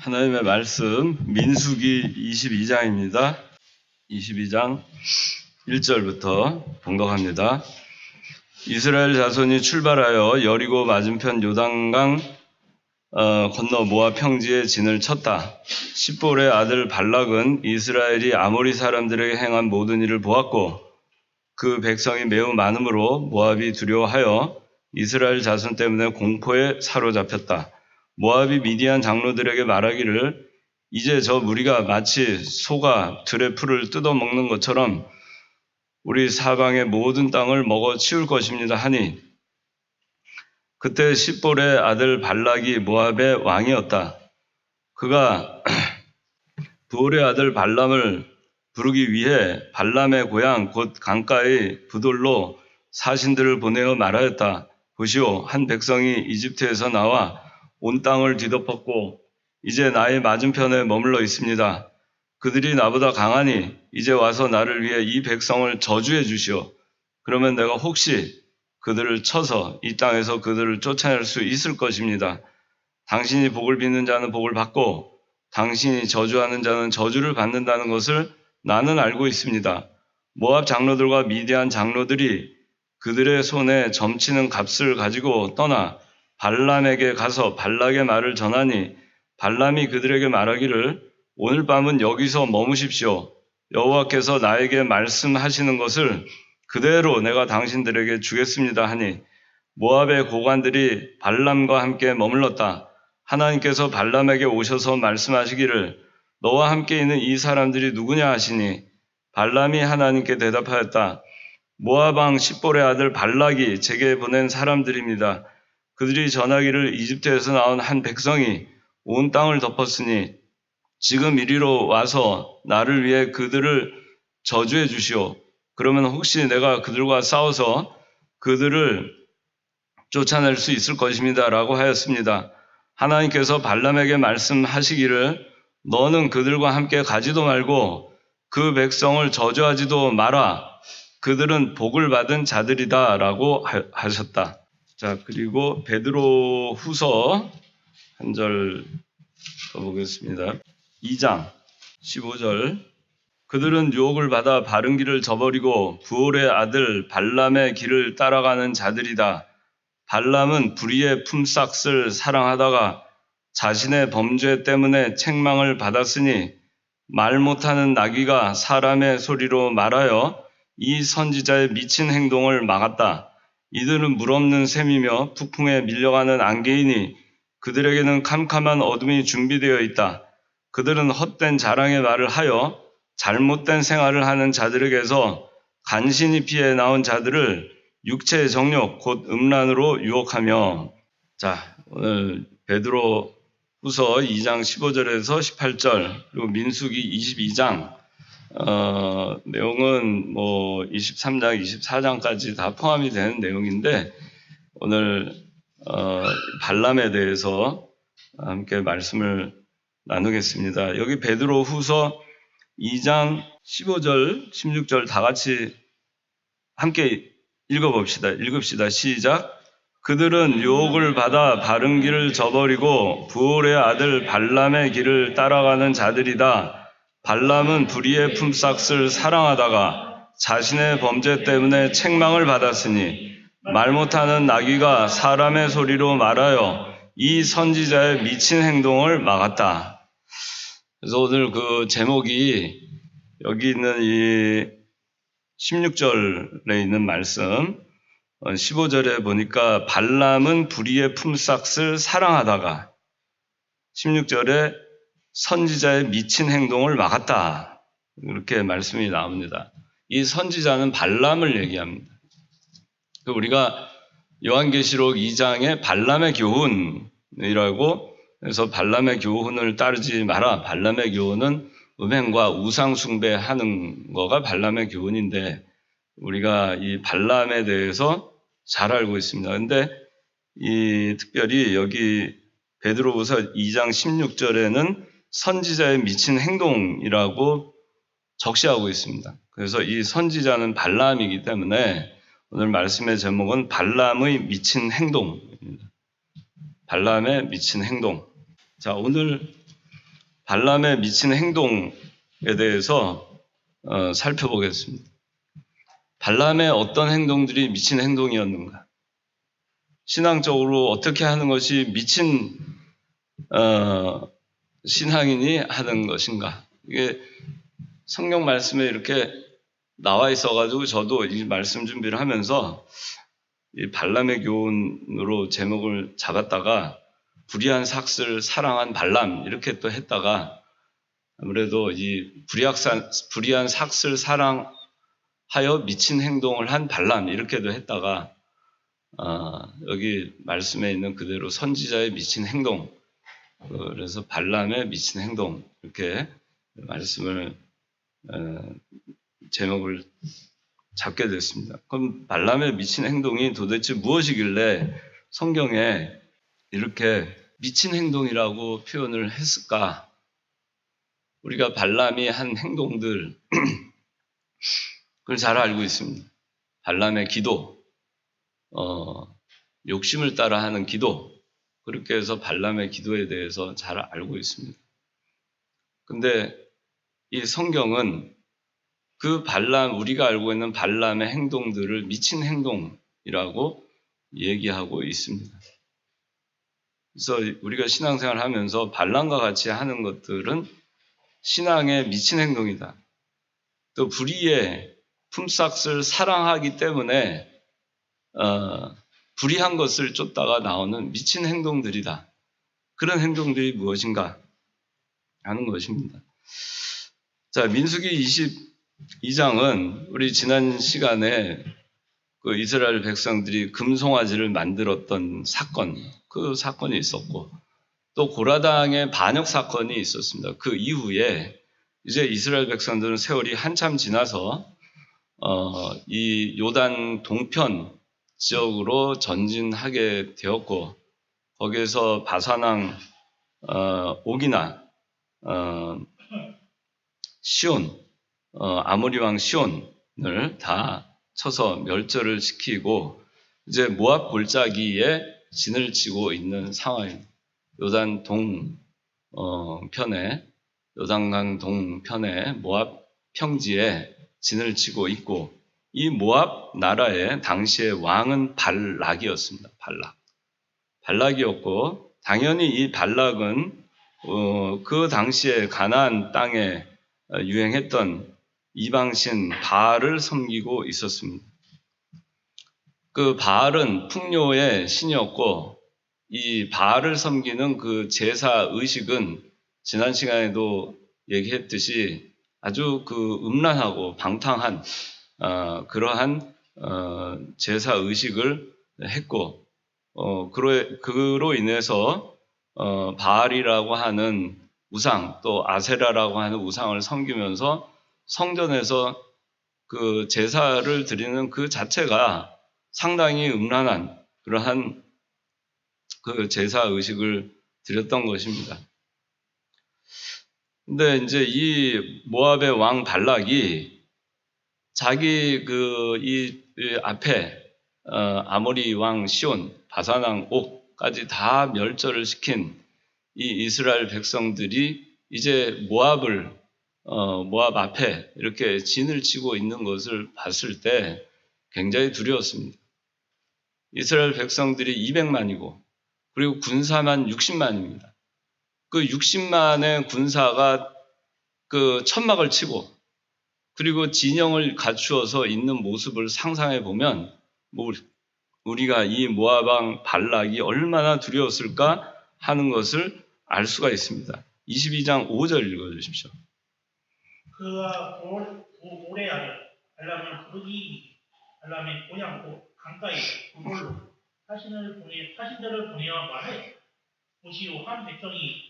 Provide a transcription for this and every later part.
하나님의 말씀 민수기 22장입니다. 22장 1절부터 봉독합니다. 이스라엘 자손이 출발하여 여리고 맞은편 요단강 건너 모압 평지에 진을 쳤다. 십볼의 아들 발락은 이스라엘이 아모리 사람들에게 행한 모든 일을 보았고 그 백성이 매우 많으므로 모압이 두려워하여 이스라엘 자손 때문에 공포에 사로잡혔다. 모압이 미디안 장로들에게 말하기를 이제 저 무리가 마치 소가 들의 풀을 뜯어먹는 것처럼 우리 사방의 모든 땅을 먹어 치울 것입니다 하니 그때 십볼의 아들 발락이 모압의 왕이었다. 그가 부올의 아들 발람을 부르기 위해 발람의 고향 곧 강가의 부돌로 사신들을 보내어 말하였다. 보시오, 한 백성이 이집트에서 나와 온 땅을 뒤덮었고 이제 나의 맞은편에 머물러 있습니다. 그들이 나보다 강하니 이제 와서 나를 위해 이 백성을 저주해 주시오. 그러면 내가 혹시 그들을 쳐서 이 땅에서 그들을 쫓아낼 수 있을 것입니다. 당신이 복을 빚는 자는 복을 받고 당신이 저주하는 자는 저주를 받는다는 것을 나는 알고 있습니다. 모압 장로들과 미디안 장로들이 그들의 손에 점치는 값을 가지고 떠나 발람에게 가서 발락의 말을 전하니 발람이 그들에게 말하기를 오늘 밤은 여기서 머무십시오. 여호와께서 나에게 말씀하시는 것을 그대로 내가 당신들에게 주겠습니다 하니 모압의 고관들이 발람과 함께 머물렀다. 하나님께서 발람에게 오셔서 말씀하시기를 너와 함께 있는 이 사람들이 누구냐 하시니 발람이 하나님께 대답하였다. 모압 왕 십볼의 아들 발락이 제게 보낸 사람들입니다. 그들이 전하기를 이집트에서 나온 한 백성이 온 땅을 덮었으니 지금 이리로 와서 나를 위해 그들을 저주해 주시오. 그러면 혹시 내가 그들과 싸워서 그들을 쫓아낼 수 있을 것입니다 라고 하였습니다. 하나님께서 발람에게 말씀하시기를 너는 그들과 함께 가지도 말고 그 백성을 저주하지도 마라. 그들은 복을 받은 자들이다 라고 하셨다. 자, 그리고 베드로 후서 한 절 더 보겠습니다. 2장 15절 그들은 유혹을 받아 바른 길을 저버리고 부올의 아들 발람의 길을 따라가는 자들이다. 발람은 불의의 품삯을 사랑하다가 자신의 범죄 때문에 책망을 받았으니 말 못하는 나귀가 사람의 소리로 말하여 이 선지자의 미친 행동을 막았다. 이들은 물없는 샘이며 북풍에 밀려가는 안개이니 그들에게는 캄캄한 어둠이 준비되어 있다. 그들은 헛된 자랑의 말을 하여 잘못된 생활을 하는 자들에게서 간신히 피해 나온 자들을 육체의 정욕 곧 음란으로 유혹하며 자, 오늘 베드로 후서 2장 15절에서 18절 그리고 민수기 22장 내용은 23장, 24장까지 다 포함이 되는 내용인데 오늘 발람에 대해서 함께 말씀을 나누겠습니다. 여기 베드로 후서 2장 15절, 16절 다 같이 함께 읽읍시다. 시작. 그들은 유혹을 받아 바른 길을 저버리고 부올의 아들 발람의 길을 따라가는 자들이다. 발람은 불의의 품삯을 사랑하다가 자신의 범죄 때문에 책망을 받았으니 말 못하는 나귀가 사람의 소리로 말하여 이 선지자의 미친 행동을 막았다. 그래서 오늘 그 제목이 여기 있는 이 16절에 있는 말씀 15절에 보니까 발람은 불의의 품삯을 사랑하다가 16절에 선지자의 미친 행동을 막았다. 이렇게 말씀이 나옵니다. 이 선지자는 발람을 얘기합니다. 우리가 요한계시록 2장에 발람의 교훈이라고 해서 발람의 교훈을 따르지 마라. 발람의 교훈은 음행과 우상 숭배하는 거가 발람의 교훈인데 우리가 이 발람에 대해서 잘 알고 있습니다. 그런데 특별히 여기 베드로후서 2장 16절에는 선지자의 미친 행동이라고 적시하고 있습니다. 그래서 이 선지자는 발람이기 때문에 오늘 말씀의 제목은 발람의 미친 행동입니다. 발람의 미친 행동. 자, 오늘 발람의 미친 행동에 대해서 살펴보겠습니다. 발람의 어떤 행동들이 미친 행동이었는가? 신앙적으로 어떻게 하는 것이 미친 신앙인이 하는 것인가? 이게 성경 말씀에 이렇게 나와 있어가지고 저도 이 말씀 준비를 하면서 이 발람의 교훈으로 제목을 잡았다가 불의한 삭슬 사랑한 발람 이렇게 또 했다가 아무래도 이 불의한 삭슬 사랑하여 미친 행동을 한 발람 이렇게도 했다가 여기 말씀에 있는 그대로 선지자의 미친 행동, 그래서 발람의 미친 행동 이렇게 말씀을 제목을 잡게 됐습니다. 그럼 발람의 미친 행동이 도대체 무엇이길래 성경에 이렇게 미친 행동이라고 표현을 했을까? 우리가 발람이 한 행동들 그걸 잘 알고 있습니다. 발람의 기도, 욕심을 따라 하는 기도, 그렇게 해서 발람의 기도에 대해서 잘 알고 있습니다. 근데 이 성경은 그 우리가 알고 있는 발람의 행동들을 미친 행동이라고 얘기하고 있습니다. 그래서 우리가 신앙생활을 하면서 발람과 같이 하는 것들은 신앙의 미친 행동이다. 또 불의의 품삯을 사랑하기 때문에 불의한 것을 쫓다가 나오는 미친 행동들이다. 그런 행동들이 무엇인가 하는 것입니다. 자, 민수기 22장은 우리 지난 시간에 그 이스라엘 백성들이 금송아지를 만들었던 사건, 그 사건이 있었고 또 고라당의 반역 사건이 있었습니다. 그 이후에 이제 이스라엘 백성들은 세월이 한참 지나서 이 요단 동편 지역으로 전진하게 되었고 거기에서 바산왕 옥이나 시온, 아모리 왕 시온을 다 쳐서 멸절을 시키고 이제 모압 골짜기에 진을 치고 있는 상황입니다. 요단 요단강 동편에 모압 평지에 진을 치고 있고 이 모압 나라의 당시의 왕은 발락이었습니다. 발락이었고 당연히 이 발락은 그 당시에 가나안 땅에 유행했던 이방신 바알을 섬기고 있었습니다. 그 바알은 풍요의 신이었고 이 바알을 섬기는 그 제사 의식은 지난 시간에도 얘기했듯이 아주 그 음란하고 방탕한 그러한 제사 의식을 했고 그로 인해서 바알이라고 하는 우상 또 아세라라고 하는 우상을 섬기면서 성전에서 그 제사를 드리는 그 자체가 상당히 음란한 그러한 그 제사 의식을 드렸던 것입니다. 근데 이제 이 모압의 왕 발락이 자기 이 앞에 아모리 왕 시온, 바산 왕 옥까지 다 멸절을 시킨 이 이스라엘 백성들이 이제 모압 앞에 이렇게 진을 치고 있는 것을 봤을 때 굉장히 두려웠습니다. 이스라엘 백성들이 200만이고 그리고 군사만 60만입니다. 그 60만의 군사가 그 천막을 치고 그리고 진영을 갖추어서 있는 모습을 상상해 보면 우리가 이 모압 왕 발락이 얼마나 두려웠을까 하는 것을 알 수가 있습니다. 22장 5절 읽어주십시오. 그가 오래 아래 발람을 부르기 발람의 고향고 강가에 그걸로 사신들을 보내어 말해 보시오 한 백성이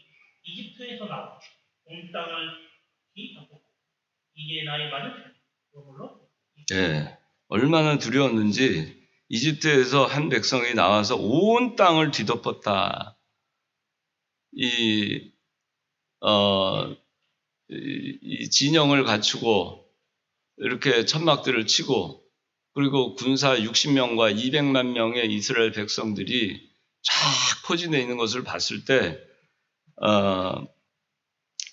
이집트에서 나와 온 땅을 기입하고 이게 나의 맞은편 그걸로 얼마나 두려웠는지 이집트에서 한 백성이 나와서 온 땅을 뒤덮었다. 이 진영을 갖추고 이렇게 천막들을 치고 그리고 군사 60명과 200만 명의 이스라엘 백성들이 쫙 포진해 있는 것을 봤을 때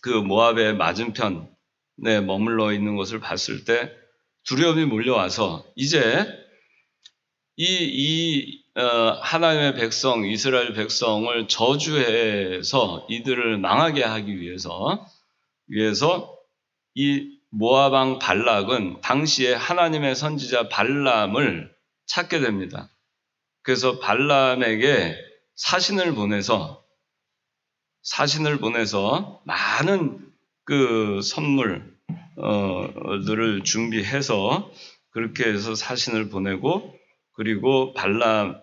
그 모압의 맞은편에 머물러 있는 것을 봤을 때 두려움이 몰려와서 이제 하나님의 백성, 이스라엘 백성을 저주해서 이들을 망하게 하기 위해서 이 모압 왕 발락은 당시에 하나님의 선지자 발람을 찾게 됩니다. 그래서 발람에게 사신을 보내서 많은 그 선물들을 준비해서 그렇게 해서 사신을 보내고, 그리고 발람이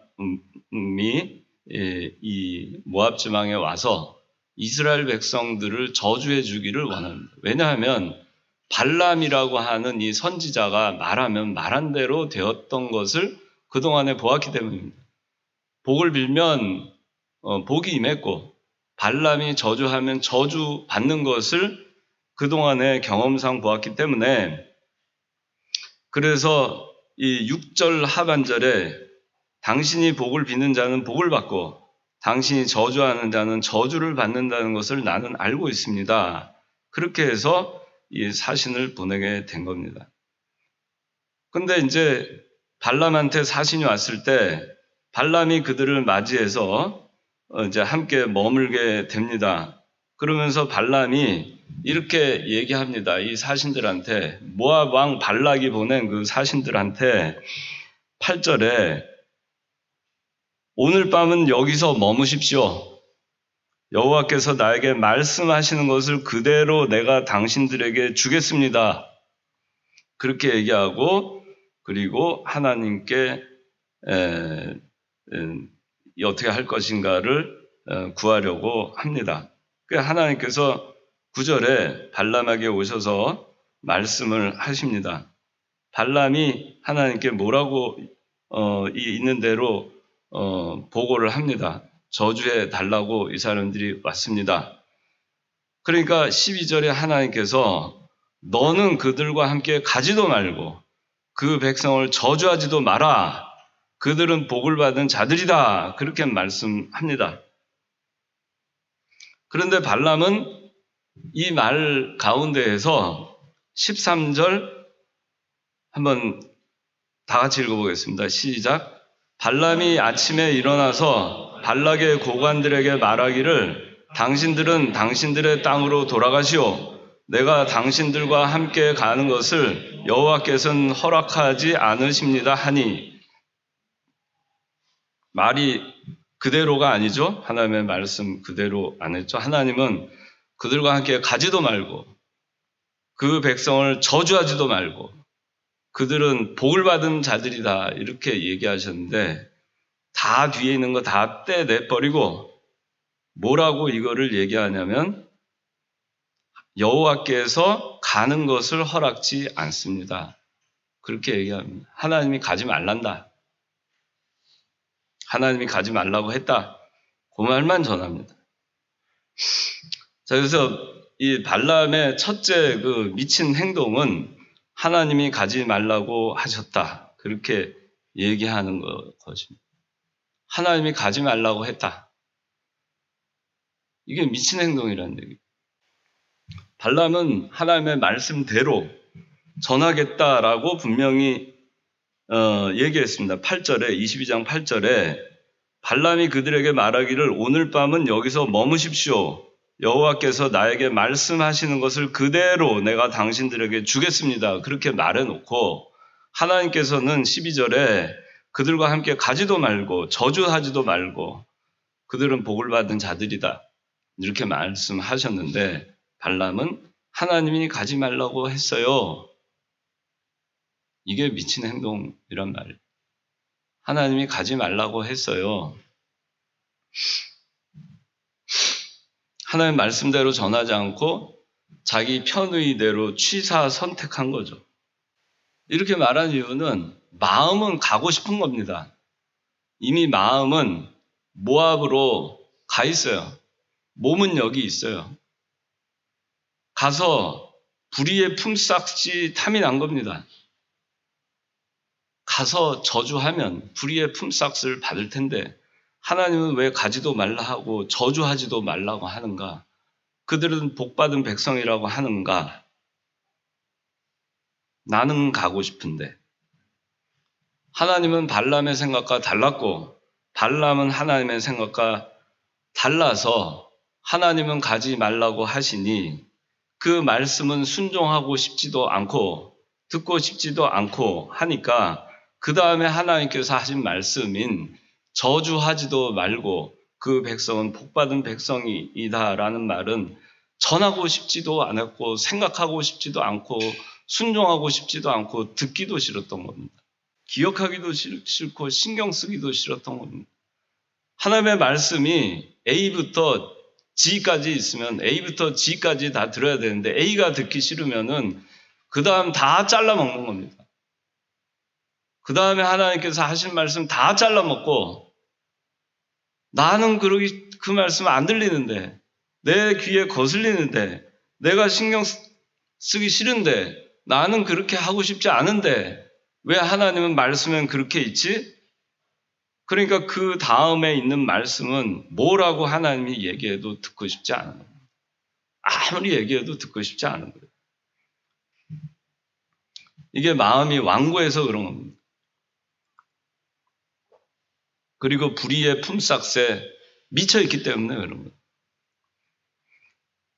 이 모압 지방에 와서 이스라엘 백성들을 저주해 주기를 원합니다. 왜냐하면 발람이라고 하는 이 선지자가 말하면 말한 대로 되었던 것을 그동안에 보았기 때문입니다. 복을 빌면 복이 임했고, 발람이 저주하면 저주 받는 것을 그동안에 경험상 보았기 때문에, 그래서 이 6절 하반절에 당신이 복을 비는 자는 복을 받고 당신이 저주하는 자는 저주를 받는다는 것을 나는 알고 있습니다. 그렇게 해서 이 사신을 보내게 된 겁니다. 근데 이제 발람한테 사신이 왔을 때 발람이 그들을 맞이해서 이제 함께 머물게 됩니다. 그러면서 발람이 이렇게 얘기합니다. 이 사신들한테, 모압 왕 발락이 보낸 그 사신들한테 8절에 오늘 밤은 여기서 머무십시오. 여호와께서 나에게 말씀하시는 것을 그대로 내가 당신들에게 주겠습니다. 그렇게 얘기하고, 그리고 하나님께 어떻게 할 것인가를 구하려고 합니다. 하나님께서 9절에 발람에게 오셔서 말씀을 하십니다. 발람이 하나님께 뭐라고 있는 대로 보고를 합니다. 저주해 달라고 이 사람들이 왔습니다. 그러니까 12절에 하나님께서 너는 그들과 함께 가지도 말고 그 백성을 저주하지도 마라. 그들은 복을 받은 자들이다. 그렇게 말씀합니다. 그런데 발람은 이 말 가운데에서 13절 한번 다 같이 읽어보겠습니다. 시작. 발람이 아침에 일어나서 발락의 고관들에게 말하기를 당신들은 당신들의 땅으로 돌아가시오. 내가 당신들과 함께 가는 것을 여호와께서는 허락하지 않으십니다 하니. 말이 그대로가 아니죠. 하나님의 말씀 그대로 안 했죠. 하나님은 그들과 함께 가지도 말고 그 백성을 저주하지도 말고 그들은 복을 받은 자들이다 이렇게 얘기하셨는데, 다 뒤에 있는 거 다 떼내버리고 뭐라고 이거를 얘기하냐면 여호와께서 가는 것을 허락지 않습니다. 그렇게 얘기합니다. 하나님이 가지 말란다. 하나님이 가지 말라고 했다. 그 말만 전합니다. 자, 그래서 이 발람의 첫째 그 미친 행동은 하나님이 가지 말라고 하셨다. 그렇게 얘기하는 것입니다. 하나님이 가지 말라고 했다. 이게 미친 행동이라는 얘기예요. 발람은 하나님의 말씀대로 전하겠다라고 분명히 얘기했습니다. 8절에 22장 8절에 발람이 그들에게 말하기를 오늘 밤은 여기서 머무십시오. 여호와께서 나에게 말씀하시는 것을 그대로 내가 당신들에게 주겠습니다. 그렇게 말해놓고 하나님께서는 12절에 그들과 함께 가지도 말고 저주하지도 말고 그들은 복을 받은 자들이다. 이렇게 말씀하셨는데 발람은 하나님이 가지 말라고 했어요. 이게 미친 행동이란 말이에요. 하나님이 가지 말라고 했어요. 하나님 말씀대로 전하지 않고 자기 편의대로 취사 선택한 거죠. 이렇게 말한 이유는 마음은 가고 싶은 겁니다. 이미 마음은 모압으로 가 있어요. 몸은 여기 있어요. 가서 불의의 품삯이 탐이 난 겁니다. 가서 저주하면 불의의 품삯을 받을 텐데 하나님은 왜 가지도 말라 하고 저주하지도 말라고 하는가? 그들은 복받은 백성이라고 하는가? 나는 가고 싶은데. 하나님은 발람의 생각과 달랐고 발람은 하나님의 생각과 달라서 하나님은 가지 말라고 하시니 그 말씀은 순종하고 싶지도 않고 듣고 싶지도 않고 하니까 그 다음에 하나님께서 하신 말씀인 저주하지도 말고 그 백성은 복받은 백성이다라는 말은 전하고 싶지도 않았고 생각하고 싶지도 않고 순종하고 싶지도 않고 듣기도 싫었던 겁니다. 기억하기도 싫고 신경 쓰기도 싫었던 겁니다. 하나님의 말씀이 A부터 G까지 있으면 A부터 G까지 다 들어야 되는데 A가 듣기 싫으면은 그 다음 다 잘라 먹는 겁니다. 그 다음에 하나님께서 하신 말씀 다 잘라 먹고 나는 그 말씀 안 들리는데 내 귀에 거슬리는데 내가 신경 쓰기 싫은데 나는 그렇게 하고 싶지 않은데 왜 하나님은 말씀엔 그렇게 있지? 그러니까 그 다음에 있는 말씀은 뭐라고 하나님이 얘기해도 듣고 싶지 않은 거예요. 아무리 얘기해도 듣고 싶지 않은 거예요. 이게 마음이 완고해서 그런 겁니다. 그리고 불의의 품삯에 미쳐있기 때문에 그런 거예요.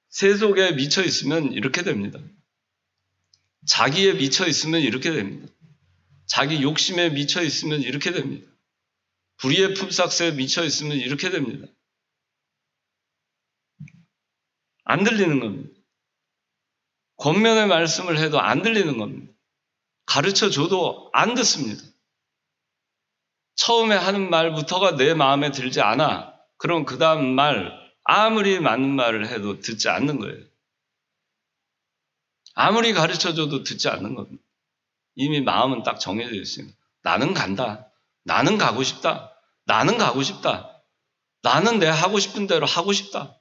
세속에 미쳐있으면 이렇게 됩니다. 자기에 미쳐있으면 이렇게 됩니다. 자기 욕심에 미쳐있으면 이렇게 됩니다. 불의의 품삯에 미쳐있으면 이렇게 됩니다. 안 들리는 겁니다. 권면의 말씀을 해도 안 들리는 겁니다. 가르쳐줘도 안 듣습니다. 처음에 하는 말부터가 내 마음에 들지 않아. 그럼 그 다음 말, 아무리 맞는 말을 해도 듣지 않는 거예요. 아무리 가르쳐줘도 듣지 않는 겁니다. 이미 마음은 딱 정해져 있습니다. 나는 간다. 나는 가고 싶다. 나는 가고 싶다. 나는 내 하고 싶은 대로 하고 싶다.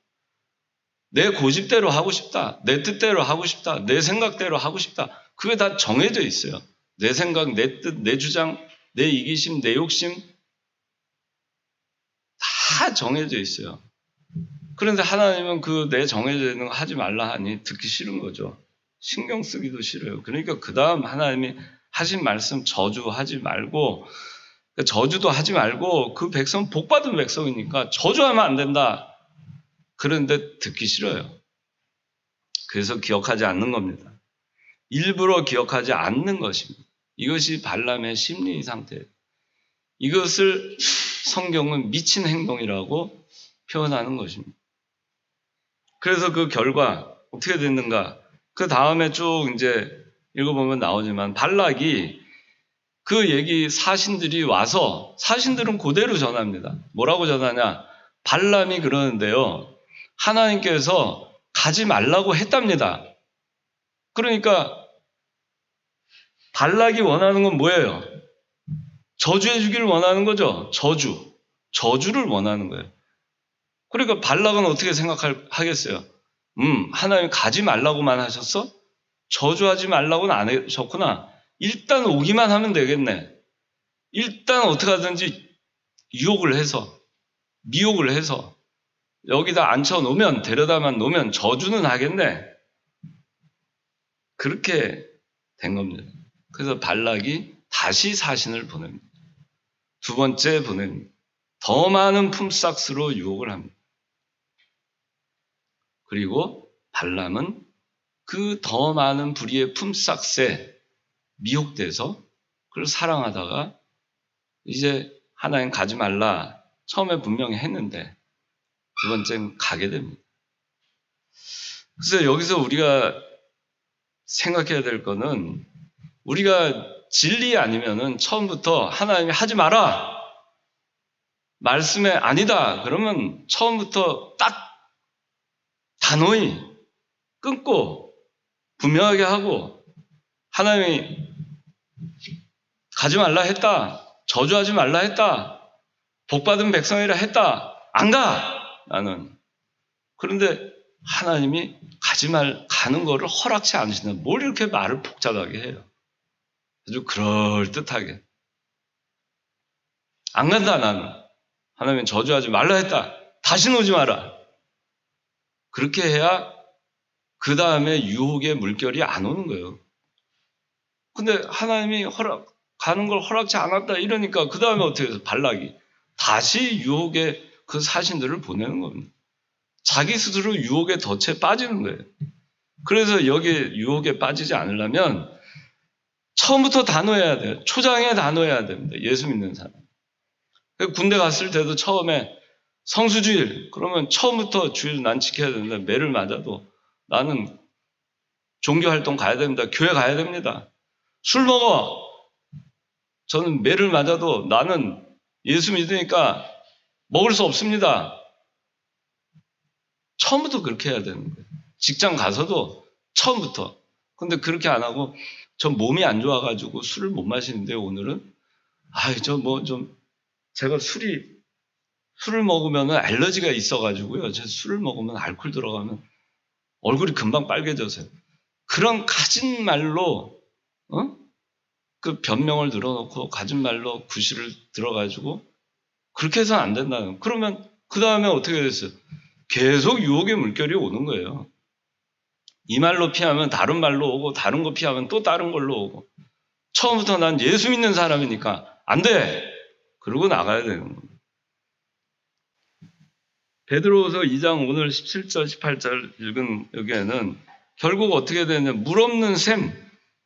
내 고집대로 하고 싶다. 내 뜻대로 하고 싶다. 내 생각대로 하고 싶다. 그게 다 정해져 있어요. 내 생각, 내 뜻, 내 주장, 내 이기심, 내 욕심 다 정해져 있어요. 그런데 하나님은 그 내 정해져 있는 거 하지 말라 하니 듣기 싫은 거죠. 신경 쓰기도 싫어요. 그러니까 그 다음 하나님이 하신 말씀 저주하지 말고 저주도 하지 말고 그 백성은 복받은 백성이니까 저주하면 안 된다. 그런데 듣기 싫어요. 그래서 기억하지 않는 겁니다. 일부러 기억하지 않는 것입니다. 이것이 발람의 심리 상태예요. 이것을 성경은 미친 행동이라고 표현하는 것입니다. 그래서 그 결과 어떻게 됐는가? 그 다음에 쭉 이제 읽어보면 나오지만 발락이 그 얘기 사신들이 와서 사신들은 그대로 전합니다. 뭐라고 전하냐? 발람이 그러는데요. 하나님께서 가지 말라고 했답니다. 그러니까 발락이 원하는 건 뭐예요? 저주해 주기를 원하는 거죠. 저주를 원하는 거예요. 그러니까 발락은 어떻게 생각하겠어요? 하나님 가지 말라고만 하셨어? 저주하지 말라고는 안 하셨구나. 일단 오기만 하면 되겠네. 일단 어떻게 하든지 유혹을 해서 미혹을 해서 여기다 앉혀놓으면 데려다만 놓으면 저주는 하겠네. 그렇게 된 겁니다. 그래서 발락이 다시 사신을 보냅니다. 두 번째 보냅니다. 더 많은 품삯으로 유혹을 합니다. 그리고 발람은 그 더 많은 불의의 품삯에 미혹돼서 그걸 사랑하다가 이제 하나님 가지 말라 처음에 분명히 했는데 두 번째는 가게 됩니다. 그래서 여기서 우리가 생각해야 될 거는 우리가 진리 아니면은 처음부터 하나님이 하지 마라 말씀에 아니다 그러면 처음부터 딱 단호히 끊고 분명하게 하고 하나님이 가지 말라 했다 저주하지 말라 했다 복받은 백성이라 했다 안 가 나는. 그런데 하나님이 가는 거를 허락치 않으신다. 뭘 이렇게 말을 복잡하게 해요. 아주 그럴듯하게 안 간다 나는. 하나님은 저주하지 말라 했다. 다시는 오지 마라. 그렇게 해야 그 다음에 유혹의 물결이 안 오는 거예요. 근데 하나님이 가는 걸 허락지 않았다 이러니까 그 다음에 어떻게 해서 발락이 다시 유혹의 그 사신들을 보내는 겁니다. 자기 스스로 유혹의 덫에 빠지는 거예요. 그래서 여기에 유혹에 빠지지 않으려면 처음부터 단호해야 돼요. 초장에 단호해야 됩니다. 예수 믿는 사람. 군대 갔을 때도 처음에 성수주일 그러면 처음부터 주일 난 지켜야 된다. 매를 맞아도 나는 종교활동 가야 됩니다. 교회 가야 됩니다. 술 먹어. 저는 매를 맞아도 나는 예수 믿으니까 먹을 수 없습니다. 처음부터 그렇게 해야 되는 거예요. 직장 가서도 처음부터. 근데 그렇게 안 하고 전 몸이 안 좋아가지고 술을 못 마시는데 오늘은 제가 술을 먹으면 알러지가 있어가지고요. 제가 술을 먹으면 알코올 들어가면 얼굴이 금방 빨개져서요. 그런 가진 말로 그 변명을 늘어놓고 가진 말로 구실을 들어가지고 그렇게 해서는 안 된다는. 그러면 그 다음에 어떻게 됐어요? 계속 유혹의 물결이 오는 거예요. 이 말로 피하면 다른 말로 오고 다른 거 피하면 또 다른 걸로 오고 처음부터 난 예수 믿는 사람이니까 안 돼! 그러고 나가야 되는 거예요. 베드로후서 2장 오늘 17절 18절 읽은 여기에는 결국 어떻게 되느냐 물 없는 샘,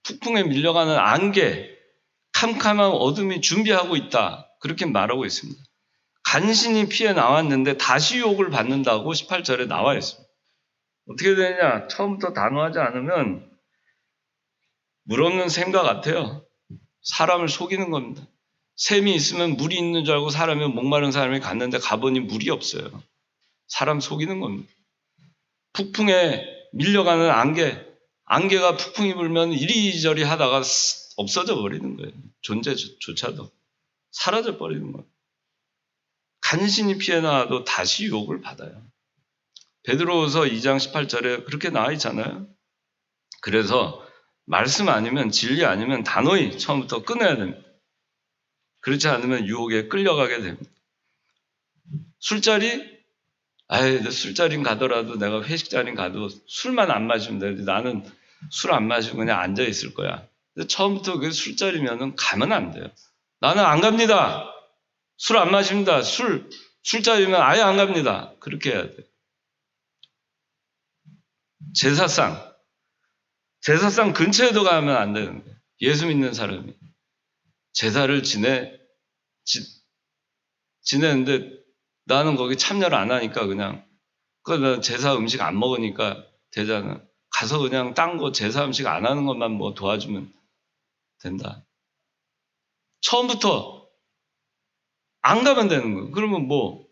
폭풍에 밀려가는 안개, 캄캄한 어둠이 준비하고 있다. 그렇게 말하고 있습니다. 간신히 피해 나왔는데 다시 유혹을 받는다고 18절에 나와 있습니다. 어떻게 되느냐? 처음부터 단호하지 않으면 물 없는 샘과 같아요. 사람을 속이는 겁니다. 샘이 있으면 물이 있는 줄 알고 사람이 목마른 사람이 갔는데 가보니 물이 없어요. 사람 속이는 겁니다. 북풍에 밀려가는 안개가 북풍이 불면 이리저리 하다가 없어져 버리는 거예요. 존재조차도 사라져 버리는 거예요. 간신히 피해 나와도 다시 유혹을 받아요. 베드로후서 2장 18절에 그렇게 나와 있잖아요. 그래서 말씀 아니면 진리 아니면 단호히 처음부터 끊어야 됩니다. 그렇지 않으면 유혹에 끌려가게 됩니다. 술자리? 술자리는 가더라도 내가 회식 자리는 가도 술만 안 마시면 되지. 나는 술 안 마시고 그냥 앉아 있을 거야. 근데 처음부터 그 술자리면은 가면 안 돼요. 나는 안 갑니다. 술 안 마십니다. 술자리면 아예 안 갑니다. 그렇게 해야 돼요. 제사상 근처에도 가면 안 되는 거예요. 예수 믿는 사람이. 제사를 지내는데 나는 거기 참여를 안 하니까 그냥 난 제사 음식 안 먹으니까 되잖아. 가서 그냥 딴 거 제사 음식 안 하는 것만 뭐 도와주면 된다. 처음부터 안 가면 되는 거예요. 그러면 뭐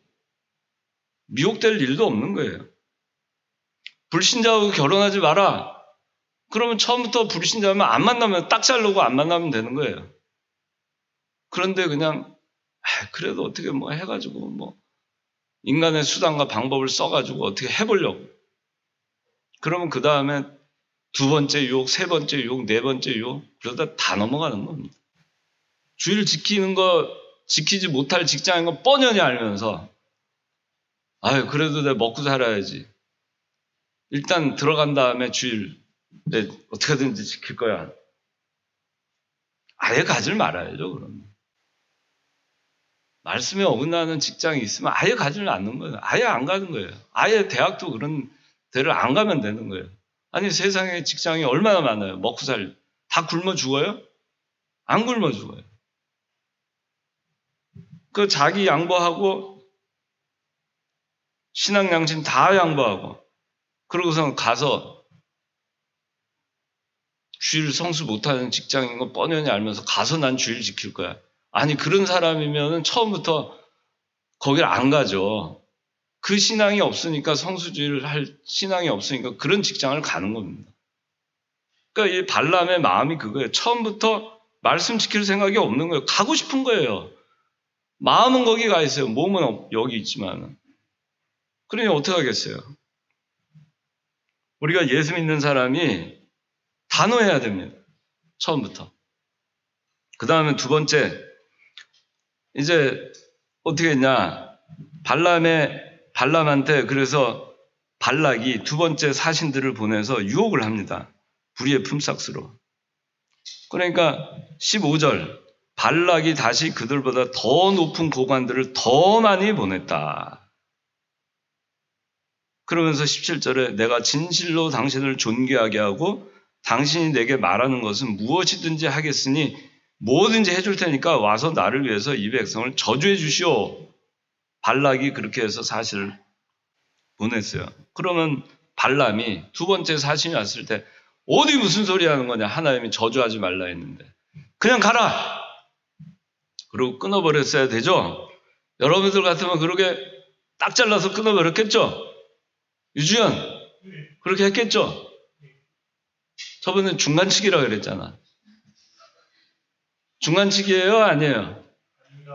미혹될 일도 없는 거예요. 불신자하고 결혼하지 마라. 그러면 처음부터 불신자면 안 만나면 딱 자르고 안 만나면 되는 거예요. 그런데 그냥 그래도 어떻게 뭐 해가지고 뭐 인간의 수단과 방법을 써가지고 어떻게 해보려고. 그러면 그 다음에 두 번째 유혹, 세 번째 유혹, 네 번째 유혹 그러다 다 넘어가는 겁니다. 주일 지키는 거 지키지 못할 직장인 거 뻔히 알면서 그래도 내가 먹고 살아야지. 일단 들어간 다음에 주일 어떻게든지 지킬 거야. 아예 가지를 말아야죠. 그러면. 말씀에 어긋나는 직장이 있으면 아예 가지를 않는 거예요. 아예 안 가는 거예요. 아예 대학도 그런 데를 안 가면 되는 거예요. 아니 세상에 직장이 얼마나 많아요. 먹고 다 굶어 죽어요? 안 굶어 죽어요. 그 자기 양보하고 신앙 양심 다 양보하고 그러고서 가서 주일 성수 못하는 직장인 거 뻔히 알면서 가서 난 주일 지킬 거야. 아니 그런 사람이면 처음부터 거길 안 가죠. 그 신앙이 없으니까 성수주의를 할 신앙이 없으니까 그런 직장을 가는 겁니다. 그러니까 이 발람의 마음이 그거예요. 처음부터 말씀 지킬 생각이 없는 거예요. 가고 싶은 거예요. 마음은 거기 가 있어요. 몸은 여기 있지만. 그러니 어떻게 하겠어요? 우리가 예수 믿는 사람이 단호해야 됩니다. 처음부터. 그 다음에 두 번째, 이제 어떻게 했냐? 발람한테 그래서 발락이 두 번째 사신들을 보내서 유혹을 합니다. 불의의 품삯으로. 그러니까 15절 발락이 다시 그들보다 더 높은 고관들을 더 많이 보냈다. 그러면서 17절에 내가 진실로 당신을 존귀하게 하고 당신이 내게 말하는 것은 무엇이든지 하겠으니 뭐든지 해줄 테니까 와서 나를 위해서 이 백성을 저주해 주시오. 발락이 그렇게 해서 사실을 보냈어요. 그러면 발람이 두 번째 사신이 왔을 때 어디 무슨 소리 하는 거냐. 하나님이 저주하지 말라 했는데 그냥 가라. 그리고 끊어버렸어야 되죠. 여러분들 같으면 그렇게 딱 잘라서 끊어버렸겠죠. 유주연 그렇게 했겠죠. 저번에 중간치기라 그랬잖아. 중간치기예요? 아니에요?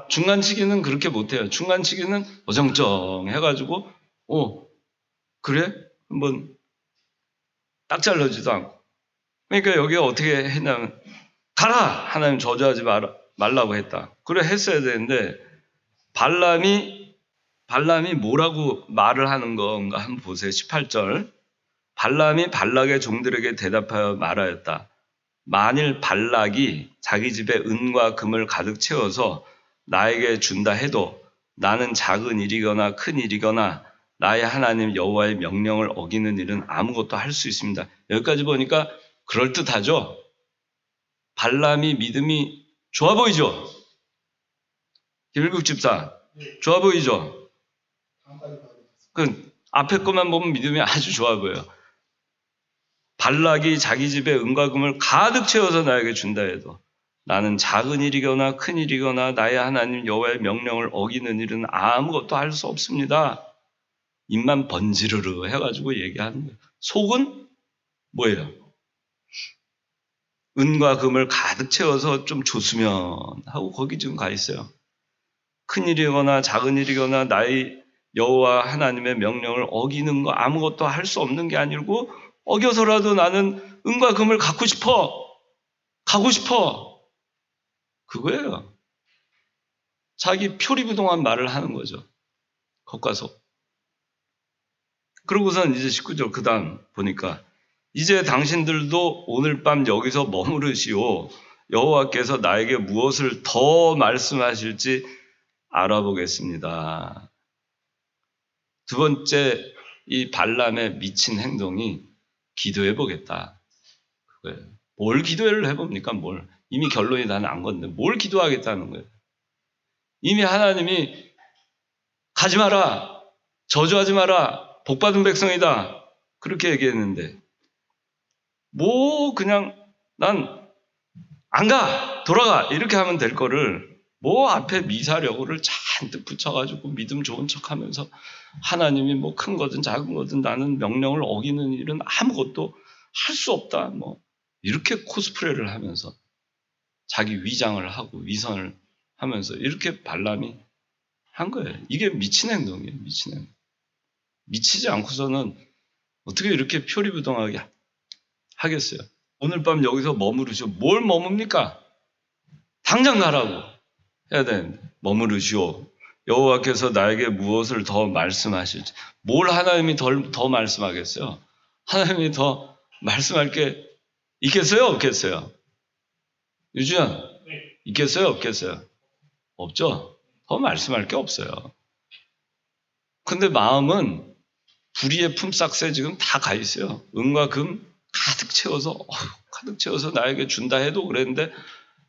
중간치기는 그렇게 못해요. 중간치기는 어정쩡 해가지고 그래? 한번 딱 잘라지도 않고. 그러니까 여기가 어떻게 했냐면 가라! 하나님 저주하지 말라고 했다. 그래 했어야 되는데 발람이 뭐라고 말을 하는 건가 한번 보세요. 18절 발람이 발락의 종들에게 대답하여 말하였다. 만일 발락이 자기 집에 은과 금을 가득 채워서 나에게 준다 해도 나는 작은 일이거나 큰 일이거나 나의 하나님 여호와의 명령을 어기는 일은 아무것도 할 수 있습니다. 여기까지 보니까 그럴듯하죠? 발람이 믿음이 좋아 보이죠? 김일국 집사 좋아 보이죠? 그 앞에 것만 보면 믿음이 아주 좋아 보여요. 발락이 자기 집에 은과 금을 가득 채워서 나에게 준다 해도 나는 작은 일이거나 큰 일이거나 나의 하나님 여호와의 명령을 어기는 일은 아무것도 할 수 없습니다. 입만 번지르르 해가지고 얘기하는 거예요. 속은 뭐예요? 은과 금을 가득 채워서 좀 줬으면 하고 거기 지금 가 있어요. 큰 일이거나 작은 일이거나 나의 여호와 하나님의 명령을 어기는 거 아무것도 할 수 없는 게 아니고 어겨서라도 나는 은과 금을 갖고 싶어. 가고 싶어. 그거예요. 자기 표리부동한 말을 하는 거죠. 겉과속. 그러고선 이제 19절 그 다음 보니까 이제 당신들도 오늘 밤 여기서 머무르시오. 여호와께서 나에게 무엇을 더 말씀하실지 알아보겠습니다. 두 번째 이 발람의 미친 행동이 기도해 보겠다. 그거예요. 뭘 기도를 해봅니까? 뭘. 이미 결론이 다 난 건데 뭘 기도하겠다는 거예요. 이미 하나님이 가지 마라. 저주하지 마라. 복받은 백성이다. 그렇게 얘기했는데 뭐 그냥 난 안 가. 돌아가. 이렇게 하면 될 거를 뭐 앞에 미사려고를 잔뜩 붙여가지고 믿음 좋은 척하면서 하나님이 뭐 큰 거든 작은 거든 나는 명령을 어기는 일은 아무것도 할 수 없다. 뭐 이렇게 코스프레를 하면서 자기 위장을 하고 위선을 하면서 이렇게 발람이 한 거예요. 이게 미친 행동이에요. 미친 행동. 미치지 않고서는 어떻게 이렇게 표리부동하게 하겠어요. 오늘 밤 여기서 머무르시오. 뭘 머뭅니까? 당장 가라고 해야 되는데 머무르시오. 여호와께서 나에게 무엇을 더 말씀하실지. 뭘 하나님이 더 말씀하겠어요? 하나님이 더 말씀할 게 있겠어요? 없겠어요? 유주연 있겠어요? 없겠어요? 없죠? 더 말씀할 게 없어요. 근데 마음은 불의의 품삯에 지금 다 가 있어요. 은과 금 가득 채워서 나에게 준다 해도 그랬는데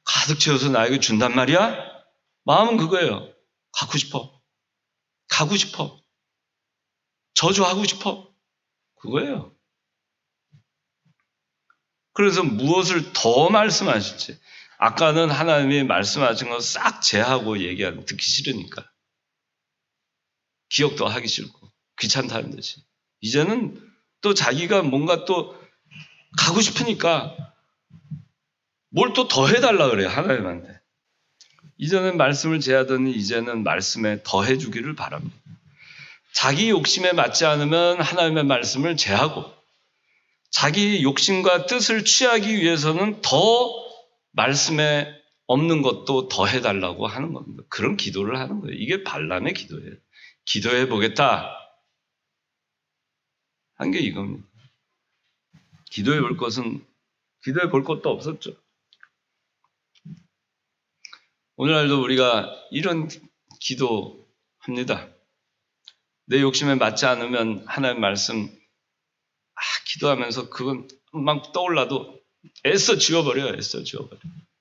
가득 채워서 나에게 준단 말이야? 마음은 그거예요. 갖고 싶어. 가고 싶어. 저주하고 싶어. 그거예요. 그래서 무엇을 더 말씀하실지. 아까는 하나님이 말씀하신 거 싹 제하고 얘기하는 듣기 싫으니까. 기억도 하기 싫고 귀찮다는 듯이. 이제는 또 자기가 뭔가 또 가고 싶으니까 뭘 또 더 해달라 그래요. 하나님한테. 이전엔 말씀을 제하더니 이제는 말씀에 더 해주기를 바랍니다. 자기 욕심에 맞지 않으면 하나님의 말씀을 제하고 자기 욕심과 뜻을 취하기 위해서는 더 말씀에 없는 것도 더 해달라고 하는 겁니다. 그런 기도를 하는 거예요. 이게 발람의 기도예요. 기도해 보겠다. 한 게 이겁니다. 기도해 볼 것도 없었죠. 오늘날도 우리가 이런 기도합니다. 내 욕심에 맞지 않으면 하나님 말씀 기도하면서 그건 막 떠올라도 애써 지워버려요.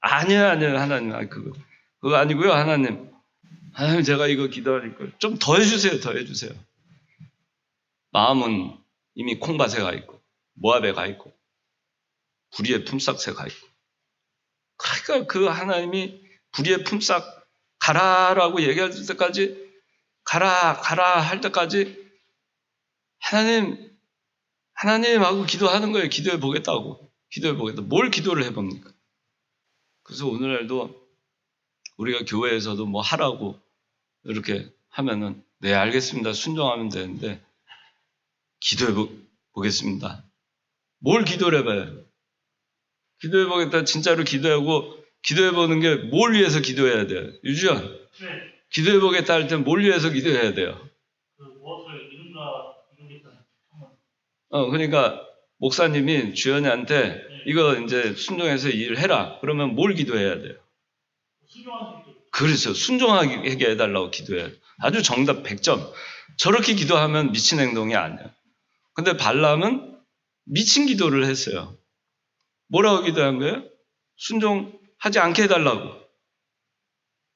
아니에요 하나님. 그거 아니고요. 하나님 제가 이거 기도하니까 좀 더 해주세요. 마음은 이미 콩밭에 가 있고 모압에 가 있고 불의의 품삯에 가 있고, 그러니까 그 하나님이 불의의 품삯 가라라고 얘기할 때까지, 가라 할 때까지 하나님 하고 기도하는 거예요. 기도해 보겠다고. 뭘 기도를 해봅니까? 그래서 오늘날도 우리가 교회에서도 뭐 하라고 이렇게 하면은 네 알겠습니다. 순종하면 되는데 기도해 보겠습니다. 뭘 기도를 해봐요? 기도해 보겠다 진짜로 기도해 보는 게 뭘 위해서 기도해야 돼요? 유주연, 네. 기도해 보겠다 할 때 뭘 위해서 기도해야 돼요? 무엇을 이루겠다는 그러니까 목사님이 주연이한테 이거 이제 순종해서 일을 해라. 그러면 뭘 기도해야 돼요? 순종하는 기도. 그렇죠. 순종하게 해달라고 기도해야 돼요. 아주 정답 100점. 저렇게 기도하면 미친 행동이 아니에요. 근데 발람은 미친 기도를 했어요. 뭐라고 기도한 거예요? 순종하지 않게 해달라고.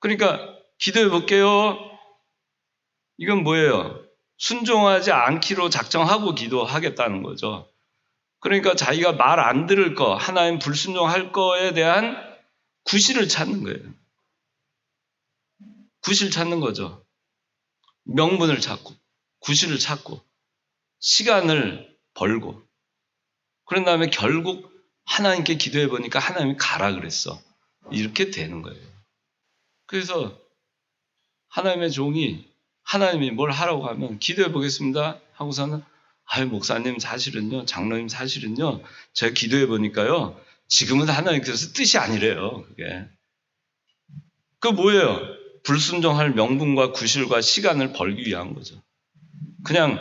그러니까 기도해 볼게요. 이건 뭐예요? 순종하지 않기로 작정하고 기도하겠다는 거죠. 그러니까 자기가 말 안 들을 거, 하나님 불순종할 거에 대한 구실을 찾는 거예요. 구실 찾는 거죠. 명분을 찾고, 구실을 찾고, 시간을 벌고, 그런 다음에 결국 하나님께 기도해 보니까 하나님이 가라 그랬어. 이렇게 되는 거예요. 그래서 하나님의 종이 하나님이 뭘 하라고 하면 기도해 보겠습니다 하고서는 목사님 사실은요, 장로님 사실은요, 제가 기도해 보니까요, 지금은 하나님께서 뜻이 아니래요. 그게. 그 뭐예요? 불순종할 명분과 구실과 시간을 벌기 위한 거죠. 그냥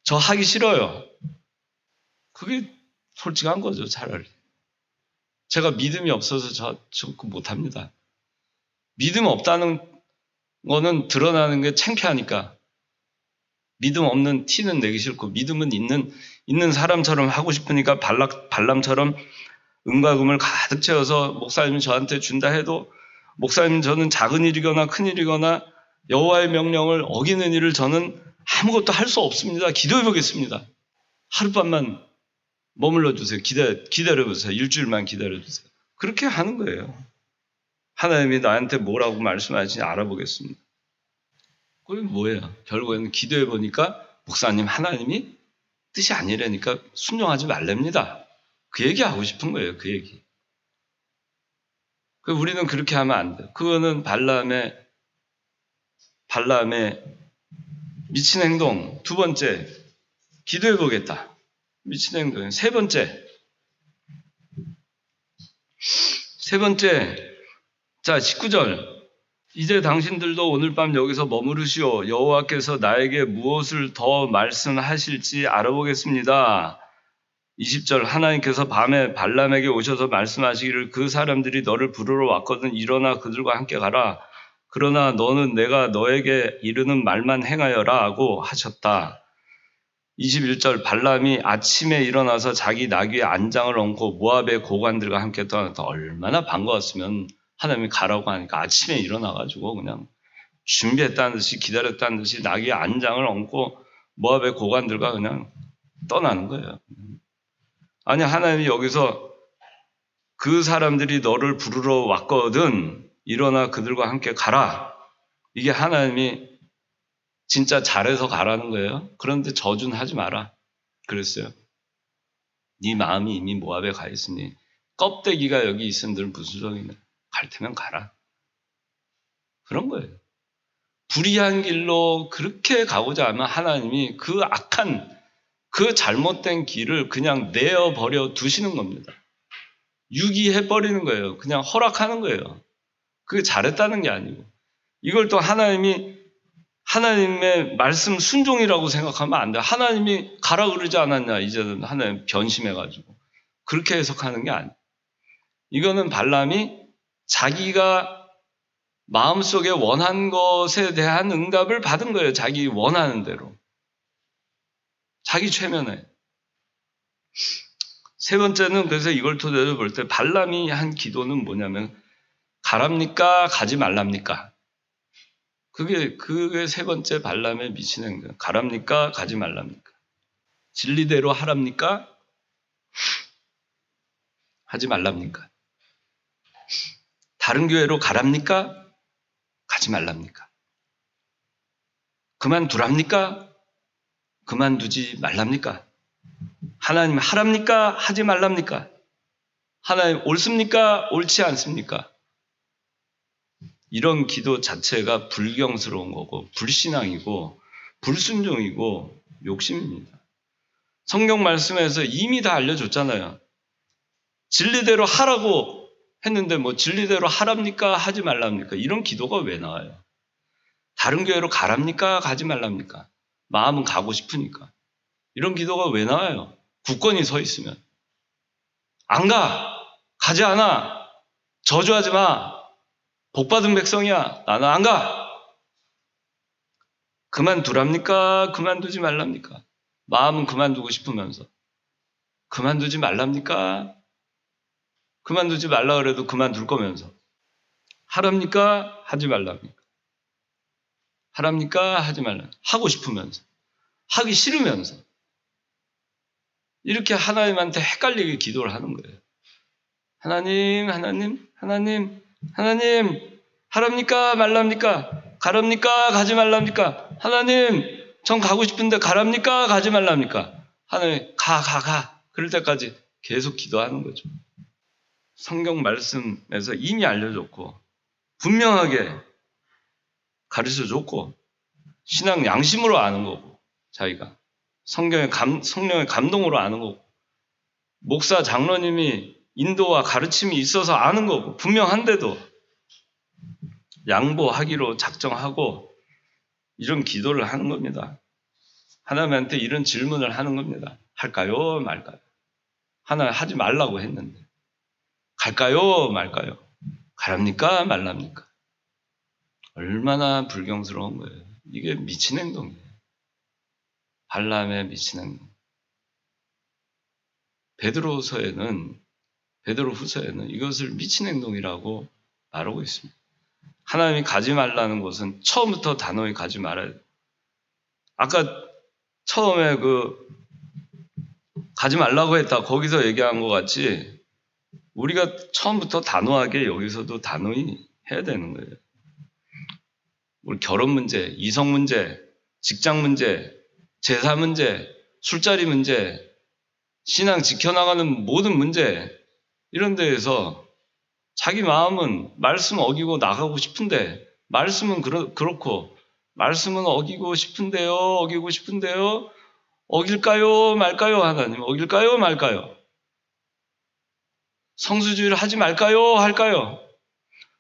저 하기 싫어요. 그게 솔직한 거죠, 차라리. 제가 믿음이 없어서 저 못합니다. 믿음 없다는 거는 드러나는 게 창피하니까. 믿음 없는 티는 내기 싫고, 믿음은 있는 사람처럼 하고 싶으니까 발람처럼 은과 금을 가득 채워서 목사님이 저한테 준다 해도, 목사님 저는 작은 일이거나 큰 일이거나 여호와의 명령을 어기는 일을 저는 아무것도 할 수 없습니다. 기도해 보겠습니다. 하룻밤만 머물러 주세요. 기다려 보세요. 일주일만 기다려 주세요. 그렇게 하는 거예요. 하나님이 나한테 뭐라고 말씀하시는지 알아보겠습니다. 그게 뭐예요? 결국에는 기도해 보니까 목사님 하나님이 뜻이 아니라니까 순종하지 말랍니다. 그 얘기 하고 싶은 거예요. 그 얘기. 우리는 그렇게 하면 안 돼요. 그거는 발람의 미친 행동. 두 번째, 기도해 보겠다. 미친 행동. 세 번째, 자 19절. 이제 당신들도 오늘 밤 여기서 머무르시오. 여호와께서 나에게 무엇을 더 말씀하실지 알아보겠습니다. 20절. 하나님께서 밤에 발람에게 오셔서 말씀하시기를 그 사람들이 너를 부르러 왔거든 일어나 그들과 함께 가라. 그러나 너는 내가 너에게 이르는 말만 행하여라 하고 하셨다. 21절. 발람이 아침에 일어나서 자기 나귀의 안장을 얹고 모압의 고관들과 함께 떠났다. 얼마나 반가웠으면 하나님이 가라고 하니까 아침에 일어나가지고 그냥 준비했다는 듯이 기다렸다는 듯이 나귀의 안장을 얹고 모압의 고관들과 그냥 떠나는 거예요. 아니 하나님이 여기서 그 사람들이 너를 부르러 왔거든 일어나 그들과 함께 가라. 이게 하나님이 진짜 잘해서 가라는 거예요. 그런데 저주는 하지 마라 그랬어요. 네 마음이 이미 모압에 가 있으니 껍데기가 여기 있으면 늘 무슨 소용이냐. 갈 테면 가라. 그런 거예요. 불의한 길로 그렇게 가고자 하면 하나님이 그 악한 그 잘못된 길을 그냥 내어버려 두시는 겁니다. 유기해버리는 거예요. 그냥 허락하는 거예요. 그게 잘했다는 게 아니고. 이걸 또 하나님이 하나님의 말씀 순종이라고 생각하면 안 돼. 하나님이 가라 그러지 않았냐. 이제는 하나님 변심해가지고. 그렇게 해석하는 게 아니에요. 이거는 발람이 자기가 마음속에 원한 것에 대한 응답을 받은 거예요. 자기 원하는 대로. 자기 최면에. 세 번째는 그래서 이걸 토대로 볼 때 발람이 한 기도는 뭐냐면 가랍니까? 가지 말랍니까? 그게 세 번째 발람의 미친 행동. 가랍니까? 가지 말랍니까? 진리대로 하랍니까? 하지 말랍니까? 다른 교회로 가랍니까? 가지 말랍니까? 그만두랍니까? 그만두지 말랍니까? 하나님 하랍니까? 하지 말랍니까? 하나님 옳습니까? 옳지 않습니까? 이런 기도 자체가 불경스러운 거고 불신앙이고 불순종이고 욕심입니다. 성경 말씀에서 이미 다 알려줬잖아요. 진리대로 하라고 했는데 뭐 진리대로 하랍니까? 하지 말랍니까? 이런 기도가 왜 나와요? 다른 교회로 가랍니까? 가지 말랍니까? 마음은 가고 싶으니까. 이런 기도가 왜 나와요? 굳건히 서 있으면. 안 가! 가지 않아! 저주하지 마! 복받은 백성이야! 나는 안 가! 그만두랍니까? 그만두지 말랍니까? 마음은 그만두고 싶으면서. 그만두지 말랍니까? 그만두지 말라 그래도 그만둘 거면서. 하랍니까? 하지 말랍니까? 하랍니까? 하지 말라. 하고 싶으면서. 하기 싫으면서. 이렇게 하나님한테 헷갈리게 기도를 하는 거예요. 하나님, 하나님, 하나님, 하나님, 하랍니까? 말랍니까? 가랍니까? 가지 말랍니까? 하나님, 전 가고 싶은데 가랍니까? 가지 말랍니까? 하나님, 가. 그럴 때까지 계속 기도하는 거죠. 성경 말씀에서 이미 알려줬고, 분명하게 가르쳐줬고, 신앙 양심으로 아는 거고, 자기가. 성령의 감동으로 아는 거고, 목사 장로님이 인도와 가르침이 있어서 아는 거고, 분명한데도 양보하기로 작정하고 이런 기도를 하는 겁니다. 하나님한테 이런 질문을 하는 겁니다. 할까요? 말까요? 하나님 하지 말라고 했는데 갈까요? 말까요? 가랍니까? 말랍니까? 얼마나 불경스러운 거예요. 이게 미친 행동이에요. 발람의 미친 행동. 베드로 후서에는 이것을 미친 행동이라고 말하고 있습니다. 하나님이 가지 말라는 것은 처음부터 단호히 가지 말아야 돼요. 아까 처음에 가지 말라고 했다. 거기서 얘기한 것 같이 우리가 처음부터 단호하게 여기서도 단호히 해야 되는 거예요. 우리 결혼 문제, 이성 문제, 직장 문제, 제사 문제, 술자리 문제, 신앙 지켜나가는 모든 문제 이런 데에서 자기 마음은 말씀 어기고 나가고 싶은데 말씀은 그렇고 말씀은 어기고 싶은데요. 어길까요? 말까요? 하나님 어길까요? 말까요? 성수주의를 하지 말까요? 할까요?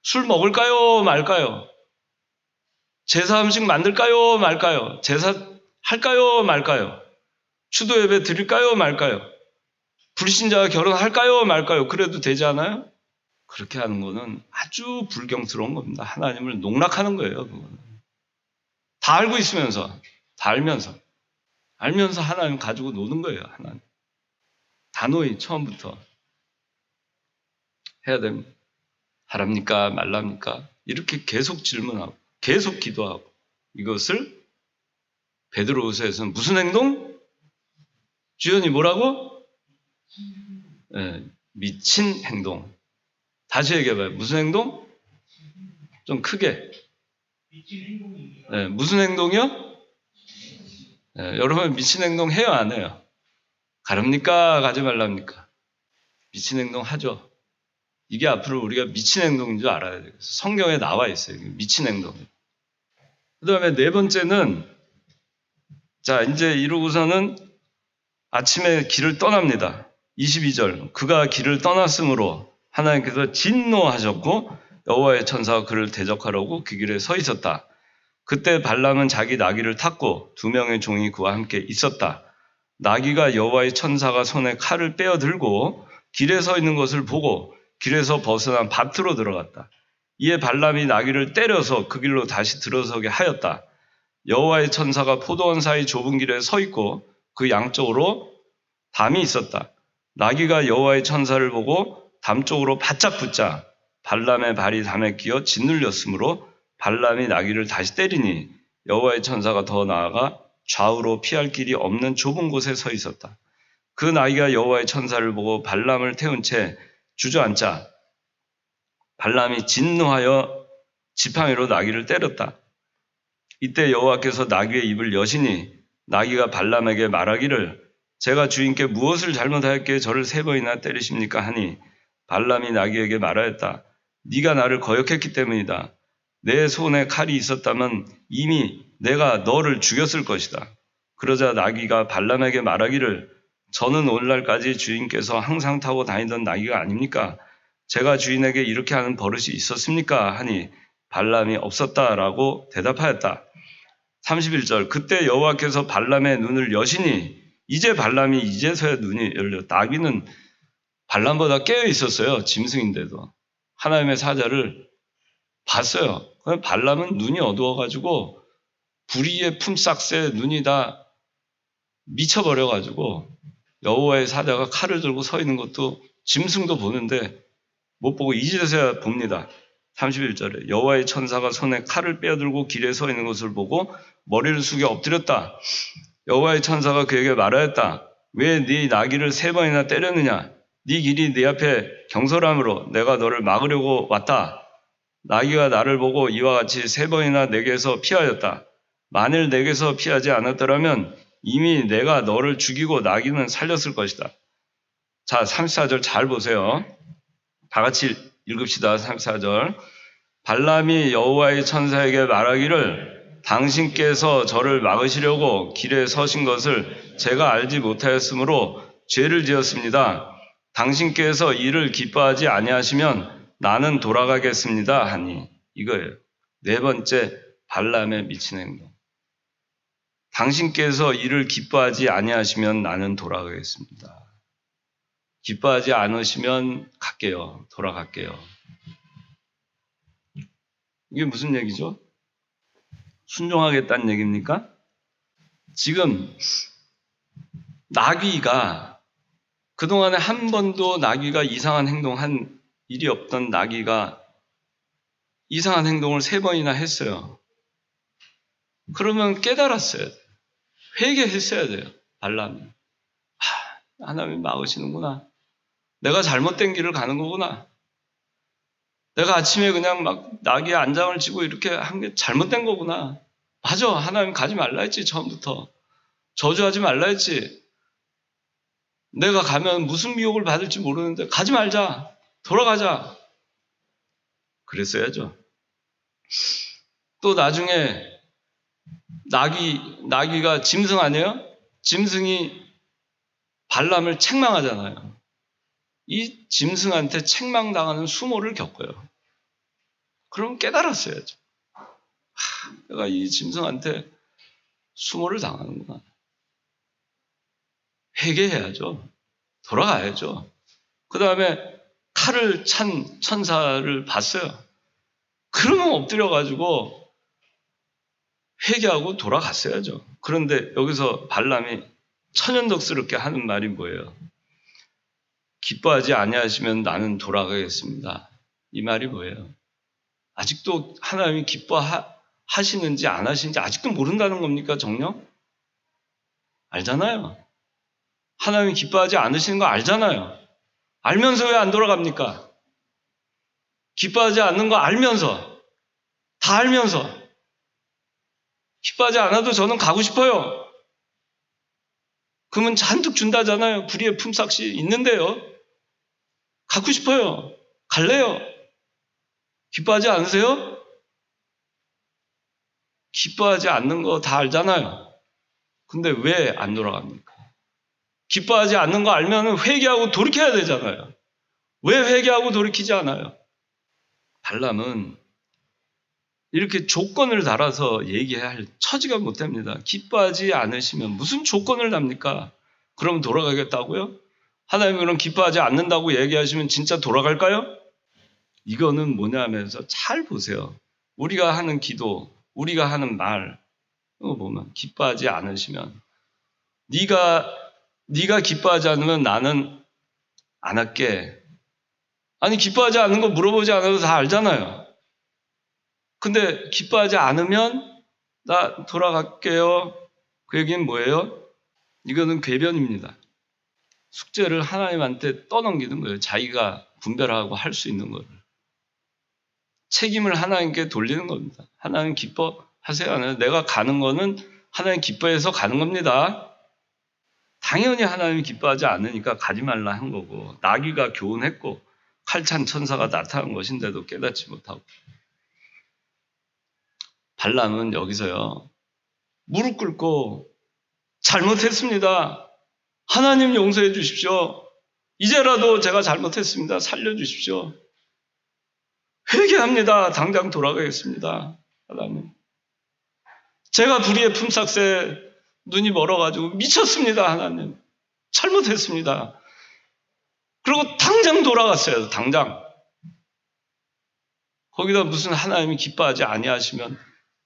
술 먹을까요? 말까요? 제사 음식 만들까요? 말까요? 제사 할까요? 말까요? 추도 예배 드릴까요? 말까요? 불신자와 결혼할까요? 말까요? 그래도 되지 않아요? 그렇게 하는 거는 아주 불경스러운 겁니다. 하나님을 농락하는 거예요. 그거는. 다 알고 있으면서, 다 알면서 하나님 가지고 노는 거예요. 하나님. 단호히 처음부터 해야 됩니다. 하랍니까? 말랍니까? 이렇게 계속 질문하고 계속 기도하고 이것을 베드로후서에서는 무슨 행동? 주연이 뭐라고? 미친 행동. 다시 얘기해봐요. 무슨 행동? 좀 크게. 미친 행동이 무슨 행동이요? 여러분 미친 행동 해요? 안 해요? 가랍니까? 가지 말랍니까? 미친 행동 하죠. 이게 앞으로 우리가 미친 행동인 줄 알아야 돼요. 성경에 나와 있어요. 미친 행동. 그 다음에 네 번째는 자 이제 이러고서는 아침에 길을 떠납니다. 22절 그가 길을 떠났으므로 하나님께서 진노하셨고 여호와의 천사가 그를 대적하려고 그 길에 서 있었다. 그때 발람은 자기 나귀를 탔고 2명의 종이 그와 함께 있었다. 나귀가 여호와의 천사가 손에 칼을 빼어 들고 길에 서 있는 것을 보고 길에서 벗어난 밭으로 들어갔다. 이에 발람이 나귀를 때려서 그 길로 다시 들어서게 하였다. 여호와의 천사가 포도원 사이 좁은 길에 서 있고 그 양쪽으로 담이 있었다. 나귀가 여호와의 천사를 보고 담 쪽으로 바짝 붙자 발람의 발이 담에 끼어 짓눌렸으므로 발람이 나귀를 다시 때리니 여호와의 천사가 더 나아가 좌우로 피할 길이 없는 좁은 곳에 서 있었다. 그 나귀가 여호와의 천사를 보고 발람을 태운 채 주저앉자 발람이 진노하여 지팡이로 나귀를 때렸다. 이때 여호와께서 나귀의 입을 여시니 나귀가 발람에게 말하기를 제가 주인께 무엇을 잘못하였기에 저를 3번이나 때리십니까 하니 발람이 나귀에게 말하였다. 네가 나를 거역했기 때문이다. 내 손에 칼이 있었다면 이미 내가 너를 죽였을 것이다. 그러자 나귀가 발람에게 말하기를 저는 오늘날까지 주인께서 항상 타고 다니던 나귀가 아닙니까? 제가 주인에게 이렇게 하는 버릇이 있었습니까? 하니 발람이 없었다라고 대답하였다. 31절 그때 여호와께서 발람의 눈을 여시니 이제 발람이 이제서야 눈이 열렸다. 나귀는 발람보다 깨어 있었어요. 짐승인데도. 하나님의 사자를 봤어요. 발람은 눈이 어두워가지고 불의의 품삯에 눈이 다 미쳐버려가지고 여호와의 사자가 칼을 들고 서 있는 것도 짐승도 보는데 못 보고 이제서야 봅니다. 31절에 여호와의 천사가 손에 칼을 빼어들고 길에 서 있는 것을 보고 머리를 숙여 엎드렸다. 여호와의 천사가 그에게 말하였다. 왜 네 나귀를 3번이나 때렸느냐? 네 길이 네 앞에 경솔함으로 내가 너를 막으려고 왔다. 나귀가 나를 보고 이와 같이 3번이나 내게서 피하였다. 만일 내게서 피하지 않았더라면 이미 내가 너를 죽이고 나귀는 살렸을 것이다. 자, 34절 잘 보세요. 다 같이 읽읍시다. 34절. 발람이 여호와의 천사에게 말하기를 당신께서 저를 막으시려고 길에 서신 것을 제가 알지 못하였으므로 죄를 지었습니다. 당신께서 이를 기뻐하지 아니하시면 나는 돌아가겠습니다 하니 이거예요. 4번째 발람의 미친 행동. 당신께서 이를 기뻐하지 아니하시면 나는 돌아가겠습니다. 기뻐하지 않으시면 갈게요. 돌아갈게요. 이게 무슨 얘기죠? 순종하겠다는 얘기입니까? 지금 나귀가 그동안에 한 번도 나귀가 이상한 행동한 일이 없던 나귀가 이상한 행동을 3번이나 했어요. 그러면 깨달았어야 돼요. 회개했어야 돼요. 발람이. 하나님이 막으시는구나. 내가 잘못된 길을 가는 거구나. 내가 아침에 그냥 막 나귀의 안장을 쥐고 이렇게 한 게 잘못된 거구나. 맞아. 하나님 가지 말라 했지, 처음부터. 저주하지 말라 했지. 내가 가면 무슨 미혹을 받을지 모르는데 가지 말자. 돌아가자. 그랬어야죠. 또 나중에 나귀가 짐승 아니에요? 짐승이 발람을 책망하잖아요. 이 짐승한테 책망당하는 수모를 겪어요. 그럼 깨달았어야죠. 내가 이 짐승한테 수모를 당하는구나. 회개해야죠. 돌아가야죠. 그 다음에 칼을 찬 천사를 봤어요. 그러면 엎드려가지고 회개하고 돌아갔어야죠. 그런데 여기서 발람이 천연덕스럽게 하는 말이 뭐예요? 기뻐하지 아니하시면 나는 돌아가겠습니다. 이 말이 뭐예요? 아직도 하나님이 기뻐하시는지 안 하시는지 아직도 모른다는 겁니까, 정녕? 알잖아요. 하나님이 기뻐하지 않으시는 거 알잖아요. 알면서 왜 안 돌아갑니까? 기뻐하지 않는 거 알면서, 다 알면서. 기뻐하지 않아도 저는 가고 싶어요. 그러면 잔뜩 준다잖아요. 불의의 품삯이 있는데요. 가고 싶어요. 갈래요. 기뻐하지 않으세요? 기뻐하지 않는 거 다 알잖아요. 근데 왜 안 돌아갑니까? 기뻐하지 않는 거 알면 회개하고 돌이켜야 되잖아요. 왜 회개하고 돌이키지 않아요? 발람은 이렇게 조건을 달아서 얘기할 처지가 못 됩니다. 기뻐하지 않으시면 무슨 조건을 답니까? 그럼 돌아가겠다고요? 하나님 그럼 기뻐하지 않는다고 얘기하시면 진짜 돌아갈까요? 이거는 뭐냐면서 잘 보세요. 우리가 하는 기도, 우리가 하는 말 이거 보면 기뻐하지 않으시면 네가 기뻐하지 않으면 나는 안 할게. 아니 기뻐하지 않는 거 물어보지 않아도 다 알잖아요. 근데 기뻐하지 않으면 나 돌아갈게요. 그 얘기는 뭐예요? 이거는 궤변입니다. 숙제를 하나님한테 떠넘기는 거예요. 자기가 분별하고 할 수 있는 거를. 책임을 하나님께 돌리는 겁니다. 하나님 기뻐하세요? 안 해요? 내가 가는 거는 하나님 기뻐해서 가는 겁니다. 당연히 하나님이 기뻐하지 않으니까 가지 말라 한 거고 나귀가 교훈했고 칼찬 천사가 나타난 것인데도 깨닫지 못하고 발람은 여기서요. 무릎 꿇고 잘못했습니다. 하나님 용서해 주십시오. 이제라도 제가 잘못했습니다. 살려주십시오. 회개합니다. 당장 돌아가겠습니다. 하나님. 제가 불의의 품삯에 눈이 멀어가지고 미쳤습니다. 하나님. 잘못했습니다. 그리고 당장 돌아갔어요. 당장. 거기다 무슨 하나님이 기뻐하지 아니하시면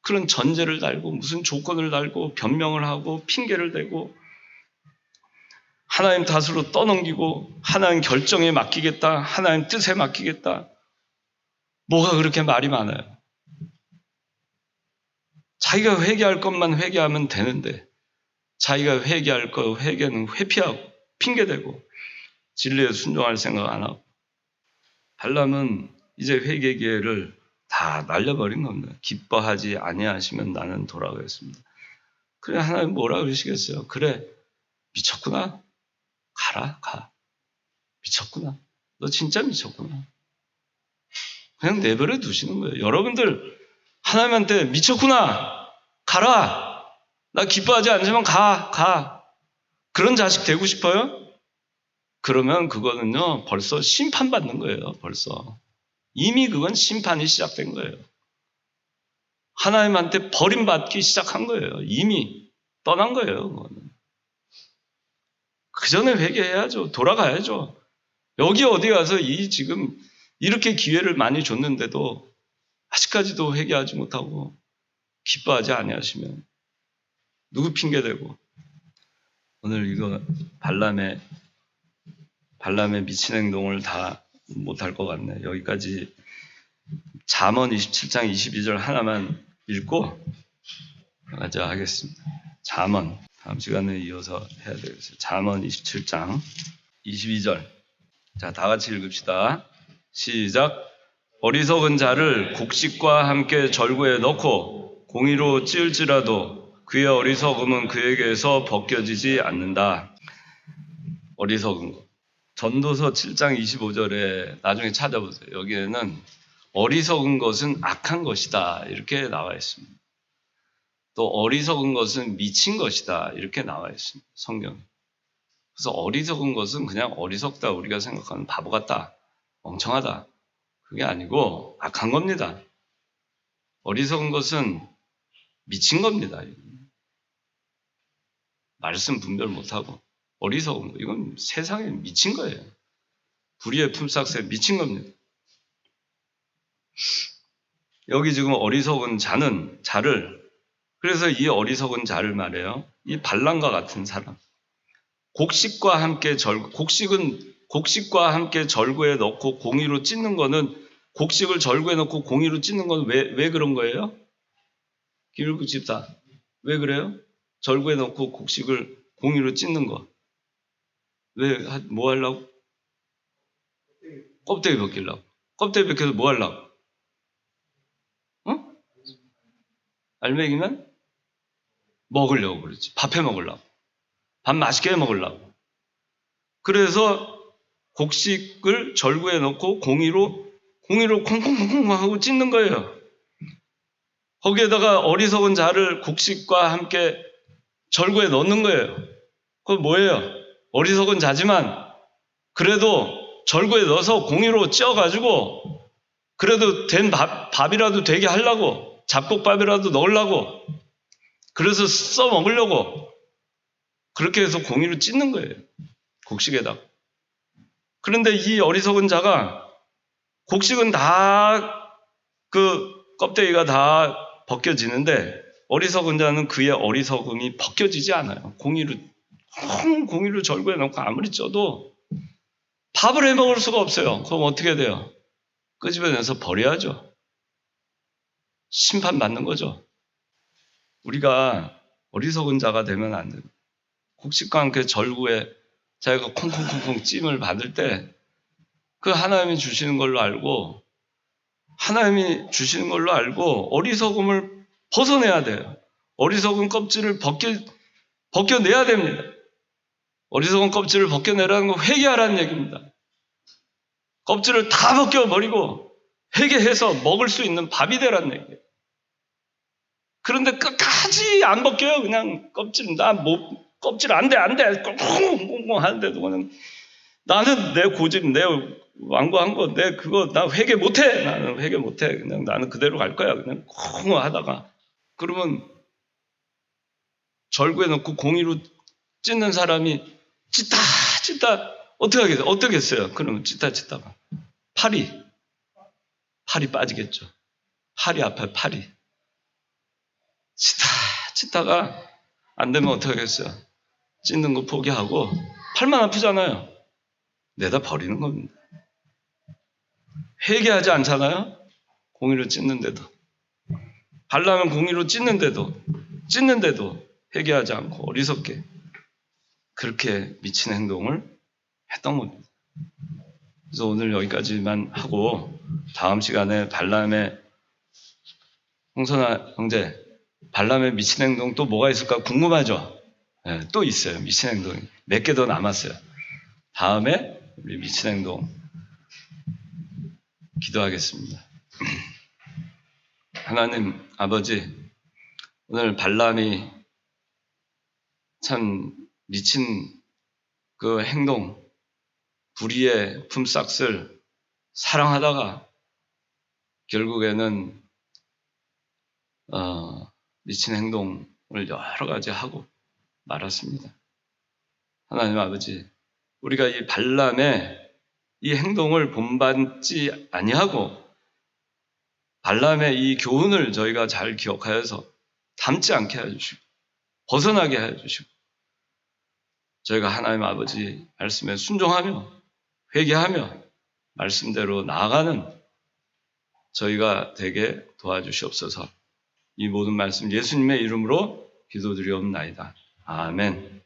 그런 전제를 달고 무슨 조건을 달고 변명을 하고 핑계를 대고 하나님 탓으로 떠넘기고 하나님 결정에 맡기겠다. 하나님 뜻에 맡기겠다. 뭐가 그렇게 말이 많아요. 자기가 회개할 것만 회개하면 되는데 자기가 회개할 거 회개는 회피하고 핑계대고 진리에 순종할 생각 안 하고 발람은 이제 회개 기회를 다 날려버린 겁니다. 기뻐하지 아니하시면 나는 돌아가겠습니다. 그래 하나님 뭐라 그러시겠어요? 그래 미쳤구나. 가라 가. 미쳤구나. 너 진짜 미쳤구나. 그냥 내버려 두시는 거예요. 여러분들 하나님한테 미쳤구나. 가라. 나 기뻐하지 않지만 가. 그런 자식 되고 싶어요? 그러면 그거는요 벌써 심판받는 거예요. 벌써. 이미 그건 심판이 시작된 거예요. 하나님한테 버림받기 시작한 거예요. 이미 떠난 거예요. 그거는. 그 전에 회개해야죠. 돌아가야죠. 여기 어디 가서 지금 이렇게 기회를 많이 줬는데도 아직까지도 회개하지 못하고 기뻐하지 아니하시면 누구 핑계대고 오늘 이거 발람의 미친 행동을 다 못할 것 같네. 여기까지 잠언 27장 22절 하나만 읽고 가자 하겠습니다. 잠언 다음 시간에 이어서 해야 되겠어요. 잠언 27장 22절 자, 다 같이 읽읍시다. 시작. 어리석은 자를 곡식과 함께 절구에 넣고 공의로 찌을지라도 그의 어리석음은 그에게서 벗겨지지 않는다. 어리석은 것. 전도서 7장 25절에 나중에 찾아보세요. 여기에는 어리석은 것은 악한 것이다 이렇게 나와 있습니다. 또 어리석은 것은 미친 것이다 이렇게 나와 있습니다. 성경에. 그래서 어리석은 것은 그냥 어리석다 우리가 생각하는 바보 같다, 멍청하다 그게 아니고 악한 겁니다. 어리석은 것은 미친 겁니다. 말씀 분별 못하고 어리석은 거 이건 세상에 미친 거예요. 불의의 품삯에 미친 겁니다. 여기 지금 어리석은 자를 그래서 이 어리석은 자를 말해요. 이 발람과 같은 사람. 곡식과 함께 곡식과 함께 절구에 넣고 공의로 찢는 거는 곡식을 절구에 넣고 공의로 찢는 건 왜 그런 거예요? 기울고 집다. 왜 그래요? 절구에 넣고 곡식을 공의로 찢는 거. 뭐 하려고? 껍데기 벗기려고. 껍데기 벗겨서 뭐 하려고? 응? 알맹이면? 먹으려고 그러지. 밥해 먹으려고. 밥 맛있게 해 먹으려고. 그래서 곡식을 절구에 넣고 공의로 콩콩콩콩 하고 찢는 거예요. 거기에다가 어리석은 자를 곡식과 함께 절구에 넣는 거예요. 그건 뭐예요? 어리석은 자지만 그래도 절구에 넣어서 공의로 쪄가지고 그래도 된 밥이라도 되게 하려고 잡곡밥이라도 넣으려고, 그래서 써먹으려고 그렇게 해서 공의로 찢는 거예요. 곡식에다가. 그런데 이 어리석은 자가 곡식은 다 그 껍데기가 다 벗겨지는데 어리석은 자는 그의 어리석음이 벗겨지지 않아요. 공의로 절구해 놓고 아무리 쪄도 밥을 해 먹을 수가 없어요. 그럼 어떻게 돼요? 끄집어내서 버려야죠. 심판받는 거죠. 우리가 어리석은 자가 되면 안 돼요. 곡식과 함께 절구에 자기가 콩콩콩콩 찜을 받을 때 그 하나님이 주시는 걸로 알고 어리석음을 벗어내야 돼요. 어리석은 껍질을 벗겨내야 됩니다. 어리석은 껍질을 벗겨내라는 건 회개하라는 얘기입니다. 껍질을 다 벗겨버리고 회개해서 먹을 수 있는 밥이 되라는 얘기예요. 그런데 끝까지 안 벗겨요. 그냥 껍질 안 돼. 꽁꽁꽁꽁 하는데도 그냥 나는 내 고집, 내 완고한 거, 나 회개 못해. 나는 회개 못해. 그냥 나는 그대로 갈 거야. 그냥 콩 하다가. 그러면 절구해 놓고 공의로 찢는 사람이 찢다 어떻게 했어요? 그러면 찢다가 팔이 빠지겠죠. 팔이 아파요. 팔이. 찢다가 안 되면 어떻게 하겠어요? 찢는 거 포기하고 팔만 아프잖아요. 내다 버리는 겁니다. 회개하지 않잖아요? 공의로 찢는데도. 발라면 공의로 찢는데도 회개하지 않고 어리석게 그렇게 미친 행동을 했던 겁니다. 그래서 오늘 여기까지만 하고 다음 시간에 홍선아 형제, 발람의 미친 행동 또 뭐가 있을까 궁금하죠? 네, 또 있어요. 미친 행동이 몇 개 더 남았어요. 다음에 우리 미친 행동 기도하겠습니다. 하나님 아버지, 오늘 발람이 참 미친 그 행동, 불의의 품삯을 사랑하다가 결국에는 미친 행동을 여러 가지 하고 말았습니다. 하나님 아버지, 우리가 이 발람의 이 행동을 본받지 아니하고 발람의 이 교훈을 저희가 잘 기억하여서 닮지 않게 해주시고 벗어나게 해주시고 저희가 하나님 아버지 말씀에 순종하며 회개하며 말씀대로 나아가는 저희가 되게 도와주시옵소서. 이 모든 말씀 예수님의 이름으로 기도드리옵나이다. 아멘.